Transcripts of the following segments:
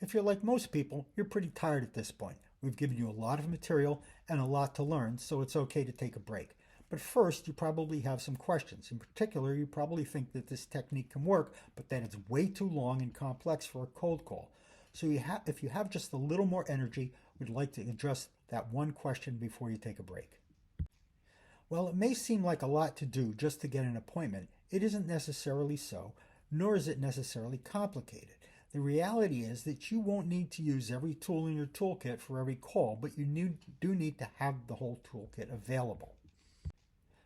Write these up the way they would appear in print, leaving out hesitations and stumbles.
If you're like most people, you're pretty tired at this point. We've given you a lot of material and a lot to learn, so it's okay to take a break. But first, you probably have some questions. In particular, you probably think that this technique can work, but that it's way too long and complex for a cold call. So if you have just a little more energy, we'd like to address that one question before you take a break. While it may seem like a lot to do just to get an appointment, it isn't necessarily so, nor is it necessarily complicated. The reality is that you won't need to use every tool in your toolkit for every call, but you do need to have the whole toolkit available.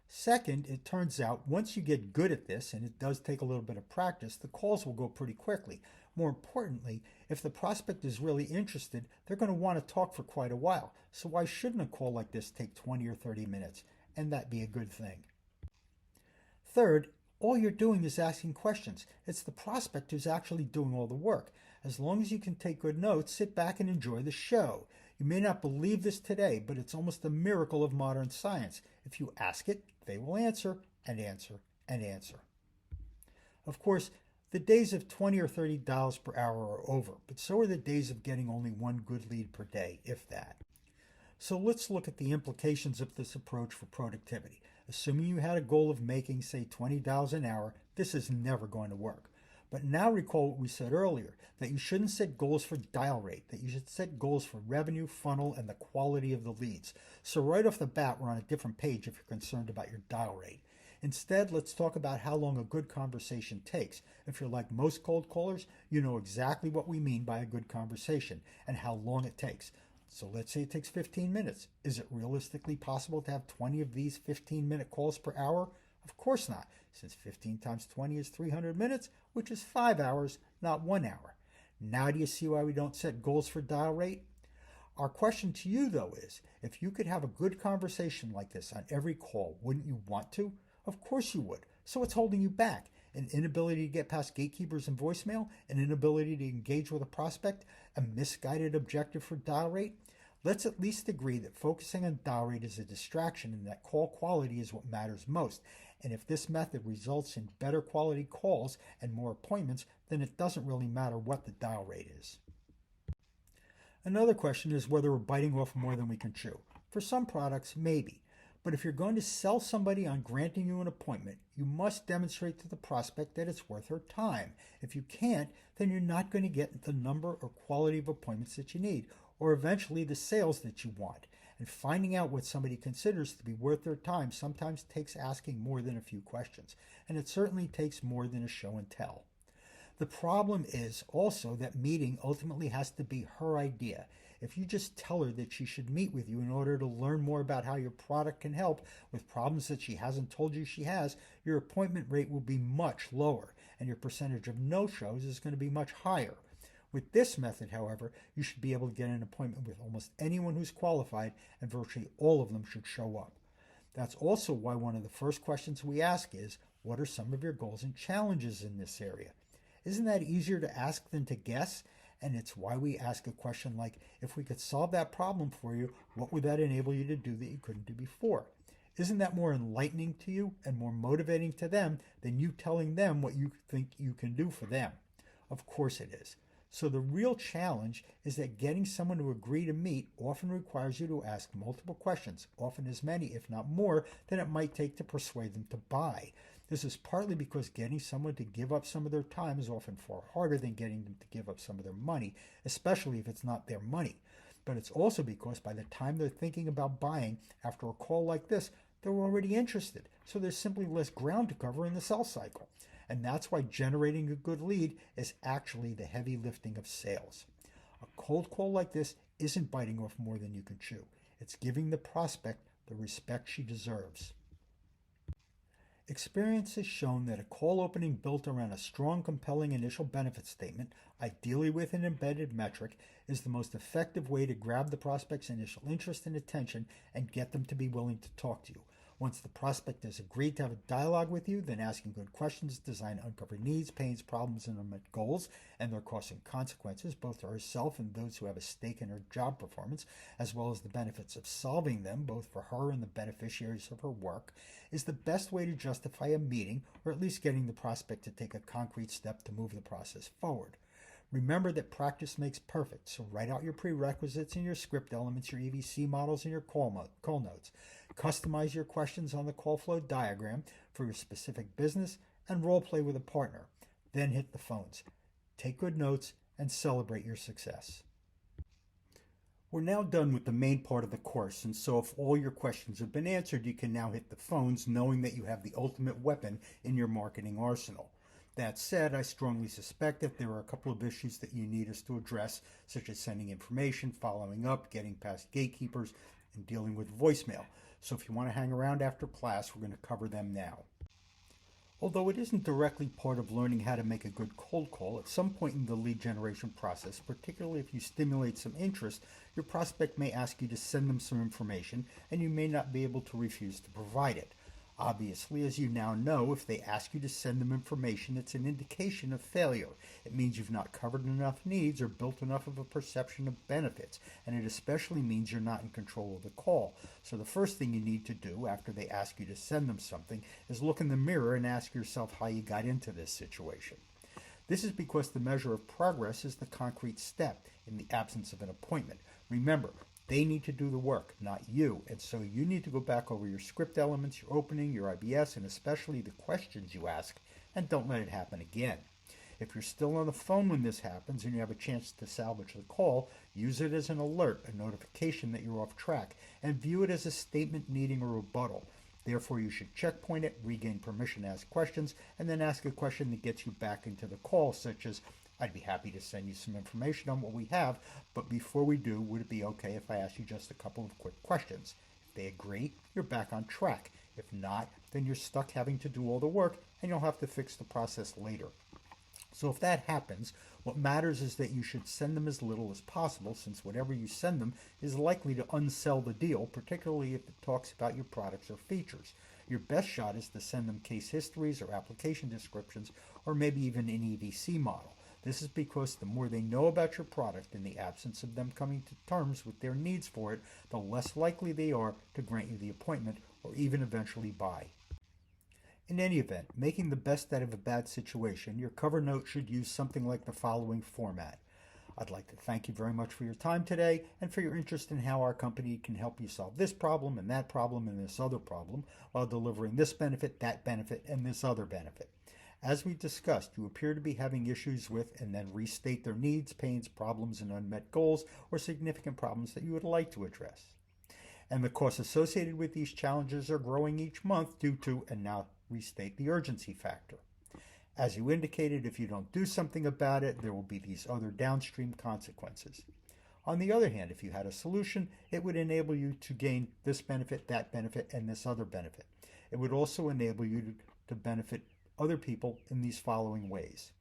Second, it turns out once you get good at this, and it does take a little bit of practice, the calls will go pretty quickly. More importantly, if the prospect is really interested, they're going to want to talk for quite a while. So why shouldn't a call like this take 20 or 30 minutes? And that be a good thing. Third, all you're doing is asking questions. It's the prospect who's actually doing all the work. As long as you can take good notes, sit back and enjoy the show. You may not believe this today, but it's almost a miracle of modern science. If you ask it, they will answer and answer and answer. Of course, the days of 20 or 30 dials per hour are over, but so are the days of getting only one good lead per day, if that. So let's look at the implications of this approach for productivity. Assuming you had a goal of making, say, 20 dials an hour, this is never going to work. But now recall what we said earlier, that you shouldn't set goals for dial rate, that you should set goals for revenue, funnel, and the quality of the leads. So right off the bat, we're on a different page if you're concerned about your dial rate. Instead, let's talk about how long a good conversation takes. If you're like most cold callers, you know exactly what we mean by a good conversation and how long it takes. So let's say it takes 15 minutes. Is it realistically possible to have 20 of these 15-minute calls per hour? Of course not, since 15 times 20 is 300 minutes, which is 5 hours, not 1 hour. Now do you see why we don't set goals for dial rate? Our question to you, though, is if you could have a good conversation like this on every call, wouldn't you want to? Of course you would. So what's holding you back? An inability to get past gatekeepers and voicemail? An inability to engage with a prospect? A misguided objective for dial rate? Let's at least agree that focusing on dial rate is a distraction and that call quality is what matters most. And if this method results in better quality calls and more appointments, then it doesn't really matter what the dial rate is. Another question is whether we're biting off more than we can chew. For some products, maybe. But if you're going to sell somebody on granting you an appointment, you must demonstrate to the prospect that it's worth her time. If you can't, then you're not going to get the number or quality of appointments that you need, or eventually the sales that you want. And finding out what somebody considers to be worth their time sometimes takes asking more than a few questions, and it certainly takes more than a show and tell. The problem is also that meeting ultimately has to be her idea. If you just tell her that she should meet with you in order to learn more about how your product can help with problems that she hasn't told you she has, your appointment rate will be much lower, and your percentage of no-shows is going to be much higher. With this method, however, you should be able to get an appointment with almost anyone who's qualified, and virtually all of them should show up. That's also why one of the first questions we ask is, what are some of your goals and challenges in this area? Isn't that easier to ask than to guess? And it's why we ask a question like, if we could solve that problem for you, what would that enable you to do that you couldn't do before? Isn't that more enlightening to you and more motivating to them than you telling them what you think you can do for them? Of course it is. So the real challenge is that getting someone to agree to meet often requires you to ask multiple questions, often as many, if not more, than it might take to persuade them to buy. This is partly because getting someone to give up some of their time is often far harder than getting them to give up some of their money, especially if it's not their money. But it's also because by the time they're thinking about buying after a call like this, they're already interested. So there's simply less ground to cover in the sales cycle. And that's why generating a good lead is actually the heavy lifting of sales. A cold call like this isn't biting off more than you can chew. It's giving the prospect the respect she deserves. Experience has shown that a call opening built around a strong, compelling initial benefit statement, ideally with an embedded metric, is the most effective way to grab the prospect's initial interest and attention and get them to be willing to talk to you. Once the prospect has agreed to have a dialogue with you, then asking good questions designed to uncover needs, pains, problems, and unmet goals, and their costs and consequences, both to herself and those who have a stake in her job performance, as well as the benefits of solving them, both for her and the beneficiaries of her work, is the best way to justify a meeting, or at least getting the prospect to take a concrete step to move the process forward. Remember that practice makes perfect, so write out your prerequisites and your script elements, your EVC models, and your call notes. Customize your questions on the call flow diagram for your specific business and role play with a partner. Then hit the phones. Take good notes and celebrate your success. We're now done with the main part of the course, and so if all your questions have been answered, you can now hit the phones knowing that you have the ultimate weapon in your marketing arsenal. That said, I strongly suspect that there are a couple of issues that you need us to address, such as sending information, following up, getting past gatekeepers, and dealing with voicemail. So if you want to hang around after class, we're going to cover them now. Although it isn't directly part of learning how to make a good cold call, at some point in the lead generation process, particularly if you stimulate some interest, your prospect may ask you to send them some information, and you may not be able to refuse to provide it. Obviously, as you now know, if they ask you to send them information, it's an indication of failure. It means you've not covered enough needs or built enough of a perception of benefits, and it especially means you're not in control of the call. So the first thing you need to do after they ask you to send them something is look in the mirror and ask yourself how you got into this situation. This is because the measure of progress is the concrete step in the absence of an appointment. Remember, they need to do the work, not you. And so you need to go back over your script elements, your opening, your IBS, and especially the questions you ask, and don't let it happen again. If you're still on the phone when this happens and you have a chance to salvage the call, use it as an alert, a notification that you're off track, and view it as a statement needing a rebuttal. Therefore, you should checkpoint it, regain permission to ask questions, and then ask a question that gets you back into the call, such as, I'd be happy to send you some information on what we have, but before we do, would it be okay if I ask you just a couple of quick questions? If they agree, you're back on track. If not, then you're stuck having to do all the work, and you'll have to fix the process later. So if that happens, what matters is that you should send them as little as possible, since whatever you send them is likely to unsell the deal, particularly if it talks about your products or features. Your best shot is to send them case histories or application descriptions, or maybe even an EVC model. This is because the more they know about your product in the absence of them coming to terms with their needs for it, the less likely they are to grant you the appointment or even eventually buy. In any event, making the best out of a bad situation, your cover note should use something like the following format. I'd like to thank you very much for your time today and for your interest in how our company can help you solve this problem and this other problem while delivering this benefit, that benefit, and this other benefit. As we discussed, you appear to be having issues with and then restate their needs, pains, problems, and unmet goals or significant problems that you would like to address. And the costs associated with these challenges are growing each month due to, and now restate the urgency factor. As you indicated, if you don't do something about it, there will be these other downstream consequences. On the other hand, if you had a solution, it would enable you to gain this benefit, that benefit, and this other benefit. It would also enable you to benefit other people in these following ways.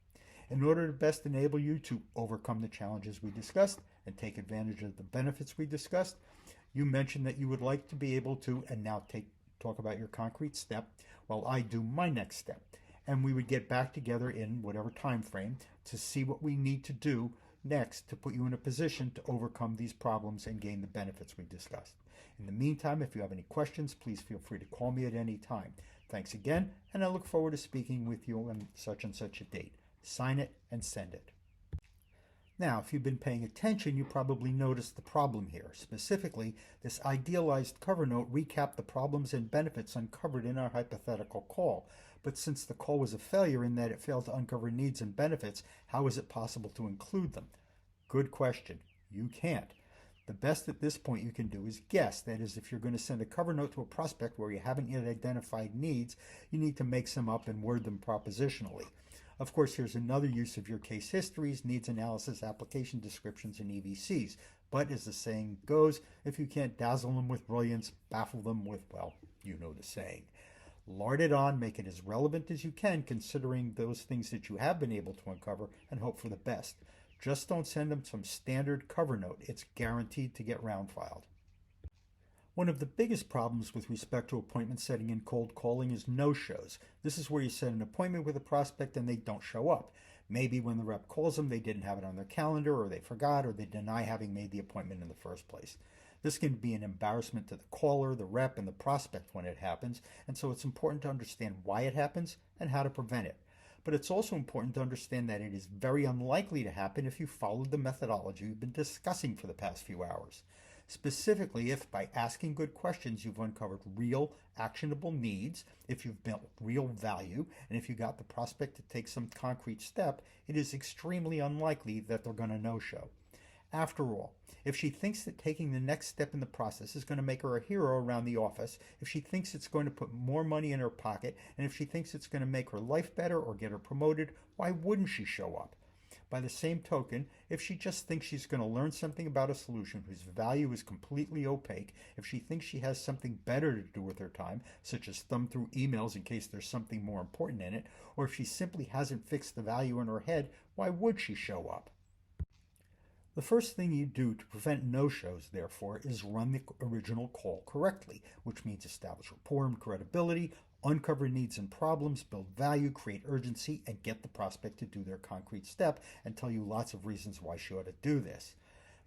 In order to best enable you to overcome the challenges we discussed and take advantage of the benefits we discussed, you mentioned that you would like to be able to, and now talk about your concrete step, while I do my next step. And we would get back together in whatever time frame to see what we need to do next to put you in a position to overcome these problems and gain the benefits we discussed. In the meantime, if you have any questions, please feel free to call me at any time. Thanks again, and I look forward to speaking with you on such and such a date. Sign it and send it. Now, if you've been paying attention, you probably noticed the problem here. Specifically, this idealized cover note recapped the problems and benefits uncovered in our hypothetical call. But since the call was a failure in that it failed to uncover needs and benefits, how is it possible to include them? Good question. You can't. The best at this point you can do is guess. That is, if you're going to send a cover note to a prospect where you haven't yet identified needs, you need to make some up and word them propositionally. Of course, here's another use of your case histories, needs analysis, application descriptions, and EVCs. But as the saying goes, if you can't dazzle them with brilliance, baffle them with, well, you know the saying. Lard it on, make it as relevant as you can, considering those things that you have been able to uncover, and hope for the best. Just don't send them some standard cover note. It's guaranteed to get round filed. One of the biggest problems with respect to appointment setting and cold calling is no-shows. This is where you set an appointment with a prospect and they don't show up. Maybe when the rep calls them, they didn't have it on their calendar, or they forgot, or they deny having made the appointment in the first place. This can be an embarrassment to the caller, the rep, and the prospect when it happens, and so it's important to understand why it happens and how to prevent it. But it's also important to understand that it is very unlikely to happen if you followed the methodology we've been discussing for the past few hours. Specifically, if by asking good questions you've uncovered real, actionable needs, if you've built real value, and if you got the prospect to take some concrete step, it is extremely unlikely that they're going to no-show. After all, if she thinks that taking the next step in the process is going to make her a hero around the office, if she thinks it's going to put more money in her pocket, and if she thinks it's going to make her life better or get her promoted, why wouldn't she show up? By the same token, if she just thinks she's going to learn something about a solution whose value is completely opaque, if she thinks she has something better to do with her time, such as thumb through emails in case there's something more important in it, or if she simply hasn't fixed the value in her head, why would she show up? The first thing you do to prevent no-shows, therefore, is run the original call correctly, which means establish rapport and credibility, uncover needs and problems, build value, create urgency, and get the prospect to do their concrete step and tell you lots of reasons why she ought to do this.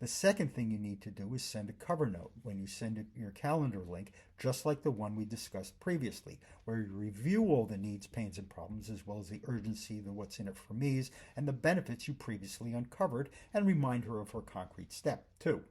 The second thing you need to do is send a cover note when you send your calendar link, just like the one we discussed previously, where you review all the needs, pains, and problems, as well as the urgency, the what's in it for me's, and the benefits you previously uncovered, and remind her of her concrete step, too.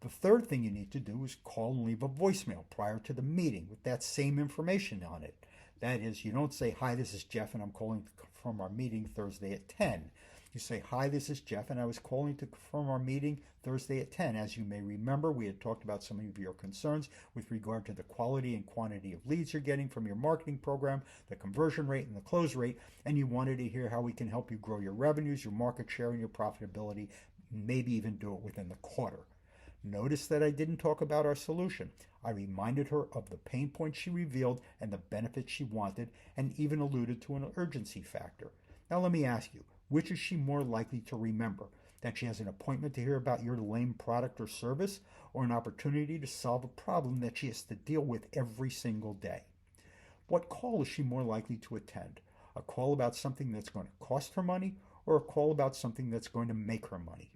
The third thing you need to do is call and leave a voicemail prior to the meeting with that same information on it. That is, you don't say, "Hi, this is Jeff, and I'm calling from our meeting Thursday at 10. You say, "Hi, this is Jeff, and I was calling from our meeting Thursday at 10. As you may remember, we had talked about some of your concerns with regard to the quality and quantity of leads you're getting from your marketing program, the conversion rate and the close rate, and you wanted to hear how we can help you grow your revenues, your market share, and your profitability, maybe even do it within the quarter." Notice that I didn't talk about our solution. I reminded her of the pain points she revealed and the benefits she wanted, and even alluded to an urgency factor. Now let me ask you, which is she more likely to remember? That she has an appointment to hear about your lame product or service, or an opportunity to solve a problem that she has to deal with every single day? What call is she more likely to attend? A call about something that's going to cost her money, or a call about something that's going to make her money?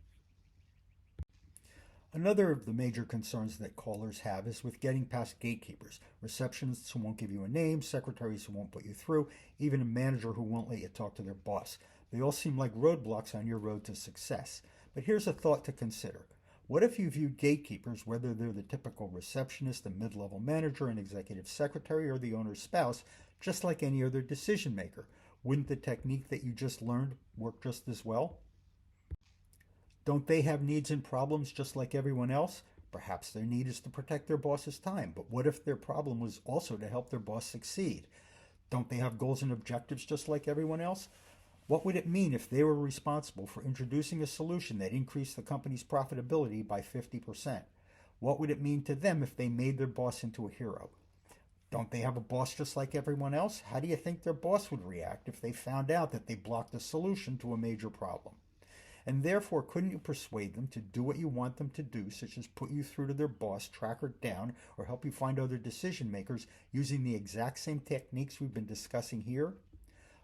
Another of the major concerns that callers have is with getting past gatekeepers, receptionists who won't give you a name, secretaries who won't put you through, even a manager who won't let you talk to their boss. They all seem like roadblocks on your road to success. But here's a thought to consider. What if you viewed gatekeepers, whether they're the typical receptionist, the mid-level manager, an executive secretary, or the owner's spouse, just like any other decision maker? Wouldn't the technique that you just learned work just as well? Don't they have needs and problems just like everyone else? Perhaps their need is to protect their boss's time, but what if their problem was also to help their boss succeed? Don't they have goals and objectives just like everyone else? What would it mean if they were responsible for introducing a solution that increased the company's profitability by 50%? What would it mean to them if they made their boss into a hero? Don't they have a boss just like everyone else? How do you think their boss would react if they found out that they blocked a solution to a major problem? And therefore, couldn't you persuade them to do what you want them to do, such as put you through to their boss, track her down, or help you find other decision makers using the exact same techniques we've been discussing here?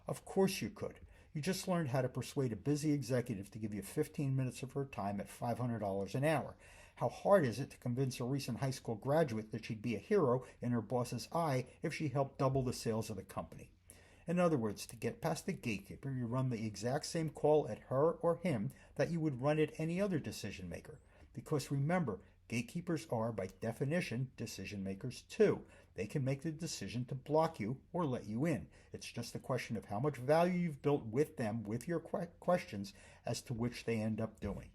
Of course you could. You just learned how to persuade a busy executive to give you 15 minutes of her time at $500 an hour. How hard is it to convince a recent high school graduate that she'd be a hero in her boss's eye if she helped double the sales of the company? In other words, to get past the gatekeeper, you run the exact same call at her or him that you would run at any other decision maker. Because remember, gatekeepers are, by definition, decision makers too. They can make the decision to block you or let you in. It's just a question of how much value you've built with them, with your questions, as to which they end up doing.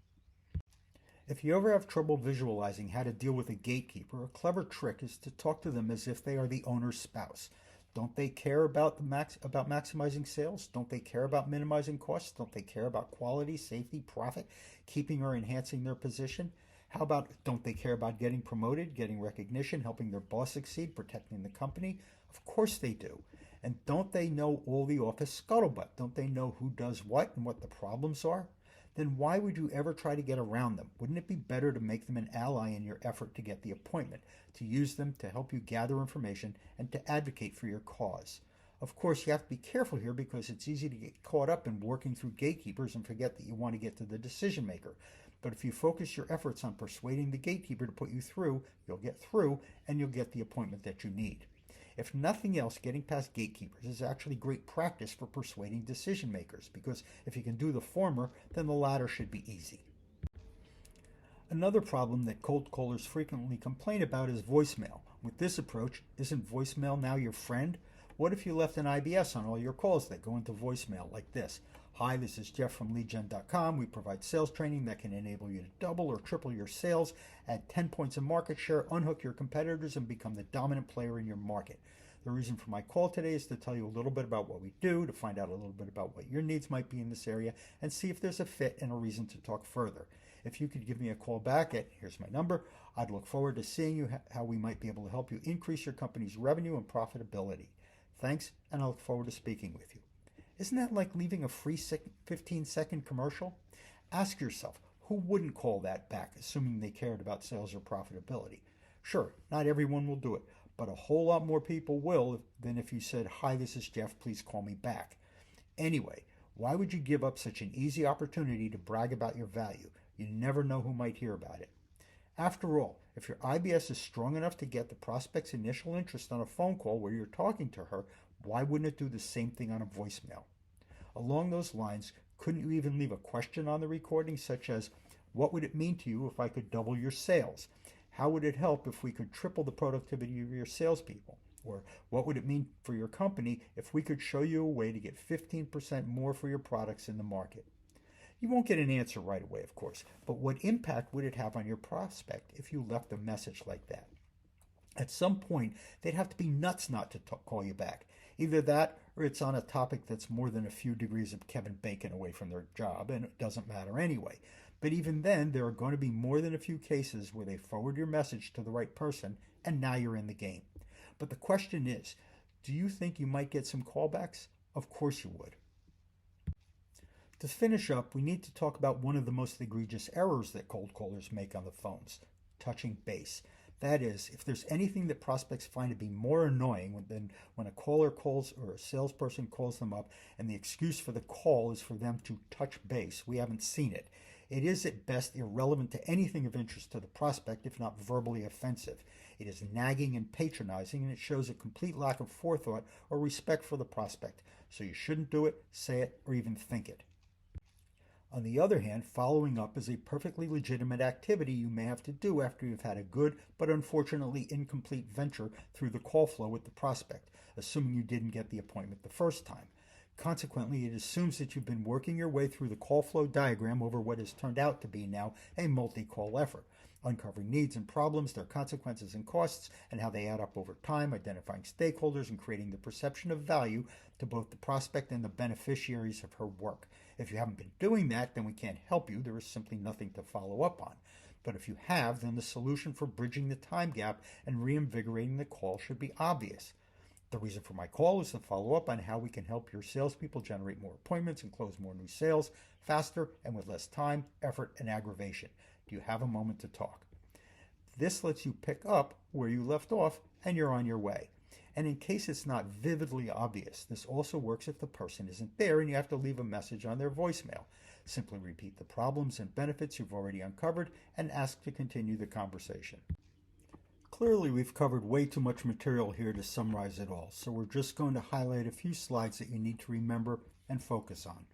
If you ever have trouble visualizing how to deal with a gatekeeper, a clever trick is to talk to them as if they are the owner's spouse. Don't they care about maximizing sales? Don't they care about minimizing costs? Don't they care about quality, safety, profit, keeping or enhancing their position? How about, don't they care about getting promoted, getting recognition, helping their boss succeed, protecting the company? Of course they do. And don't they know all the office scuttlebutt? Don't they know who does what and what the problems are? Then why would you ever try to get around them? Wouldn't it be better to make them an ally in your effort to get the appointment, to use them to help you gather information and to advocate for your cause? Of course, you have to be careful here because it's easy to get caught up in working through gatekeepers and forget that you want to get to the decision maker. But if you focus your efforts on persuading the gatekeeper to put you through, you'll get through and you'll get the appointment that you need. If nothing else, getting past gatekeepers is actually great practice for persuading decision makers, because if you can do the former, then the latter should be easy. Another problem that cold callers frequently complain about is voicemail. With this approach, isn't voicemail now your friend? What if you left an IBS on all your calls that go into voicemail like this? Hi, this is Jeff from LeadGen.com. We provide sales training that can enable you to double or triple your sales, add 10 points of market share, unhook your competitors, and become the dominant player in your market. The reason for my call today is to tell you a little bit about what we do, to find out a little bit about what your needs might be in this area, and see if there's a fit and a reason to talk further. If you could give me a call back at, here's my number, I'd look forward to seeing you how we might be able to help you increase your company's revenue and profitability. Thanks, and I look forward to speaking with you. Isn't that like leaving a free 15-second commercial? Ask yourself, who wouldn't call that back, assuming they cared about sales or profitability? Sure, not everyone will do it, but a whole lot more people will than if you said, hi, this is Jeff, please call me back. Anyway, why would you give up such an easy opportunity to brag about your value? You never know who might hear about it. After all, if your IBS is strong enough to get the prospect's initial interest on a phone call where you're talking to her, why wouldn't it do the same thing on a voicemail? Along those lines, couldn't you even leave a question on the recording, such as, what would it mean to you if I could double your sales? How would it help if we could triple the productivity of your salespeople? Or what would it mean for your company if we could show you a way to get 15% more for your products in the market? You won't get an answer right away, of course, but what impact would it have on your prospect if you left a message like that? At some point, they'd have to be nuts not to call you back. Either that, or it's on a topic that's more than a few degrees of Kevin Bacon away from their job, and it doesn't matter anyway. But even then, there are going to be more than a few cases where they forward your message to the right person, and now you're in the game. But the question is, do you think you might get some callbacks? Of course you would. To finish up, we need to talk about one of the most egregious errors that cold callers make on the phones, touching base. That is, if there's anything that prospects find to be more annoying than when a caller calls or a salesperson calls them up and the excuse for the call is for them to touch base, we haven't seen it. It is at best irrelevant to anything of interest to the prospect, if not verbally offensive. It is nagging and patronizing, and it shows a complete lack of forethought or respect for the prospect. So you shouldn't do it, say it, or even think it. On the other hand, following up is a perfectly legitimate activity you may have to do after you've had a good but unfortunately incomplete venture through the call flow with the prospect, assuming you didn't get the appointment the first time. Consequently, it assumes that you've been working your way through the call flow diagram over what has turned out to be now a multi-call effort, uncovering needs and problems, their consequences and costs, and how they add up over time, identifying stakeholders, and creating the perception of value to both the prospect and the beneficiaries of her work. If you haven't been doing that, then we can't help you. There is simply nothing to follow up on. But if you have, then the solution for bridging the time gap and reinvigorating the call should be obvious. The reason for my call is to follow up on how we can help your salespeople generate more appointments and close more new sales faster and with less time, effort, and aggravation. Do you have a moment to talk? This lets you pick up where you left off and you're on your way. And in case it's not vividly obvious, this also works if the person isn't there and you have to leave a message on their voicemail. Simply repeat the problems and benefits you've already uncovered and ask to continue the conversation. Clearly, we've covered way too much material here to summarize it all, so we're just going to highlight a few slides that you need to remember and focus on.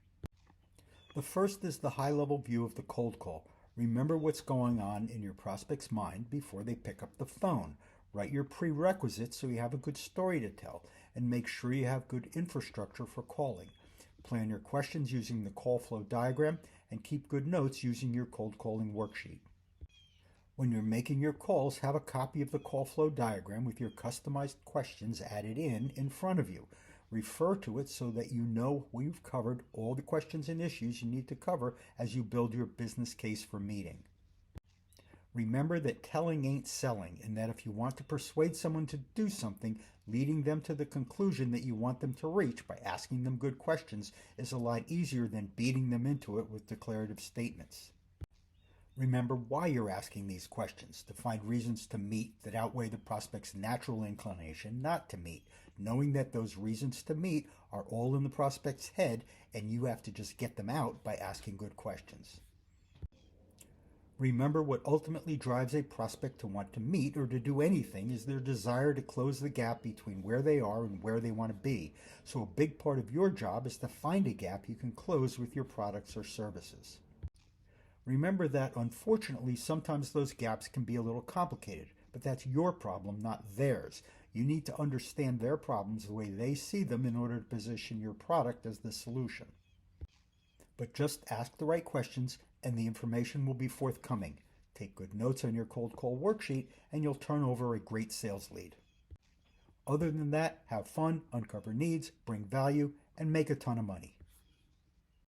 The first is the high-level view of the cold call. Remember what's going on in your prospect's mind before they pick up the phone. Write your prerequisites so you have a good story to tell, and make sure you have good infrastructure for calling. Plan your questions using the call flow diagram, and keep good notes using your cold calling worksheet. When you're making your calls, have a copy of the call flow diagram with your customized questions added in front of you. Refer to it so that you know we've covered all the questions and issues you need to cover as you build your business case for meeting. Remember that telling ain't selling, and that if you want to persuade someone to do something, leading them to the conclusion that you want them to reach by asking them good questions is a lot easier than beating them into it with declarative statements. Remember why you're asking these questions, to find reasons to meet that outweigh the prospect's natural inclination not to meet, knowing that those reasons to meet are all in the prospect's head and you have to just get them out by asking good questions. Remember, what ultimately drives a prospect to want to meet or to do anything is their desire to close the gap between where they are and where they want to be. So a big part of your job is to find a gap you can close with your products or services. Remember that, unfortunately, sometimes those gaps can be a little complicated, but that's your problem, not theirs. You need to understand their problems the way they see them in order to position your product as the solution. But just ask the right questions and the information will be forthcoming. Take good notes on your cold call worksheet and you'll turn over a great sales lead. Other than that, have fun, uncover needs, bring value, and make a ton of money.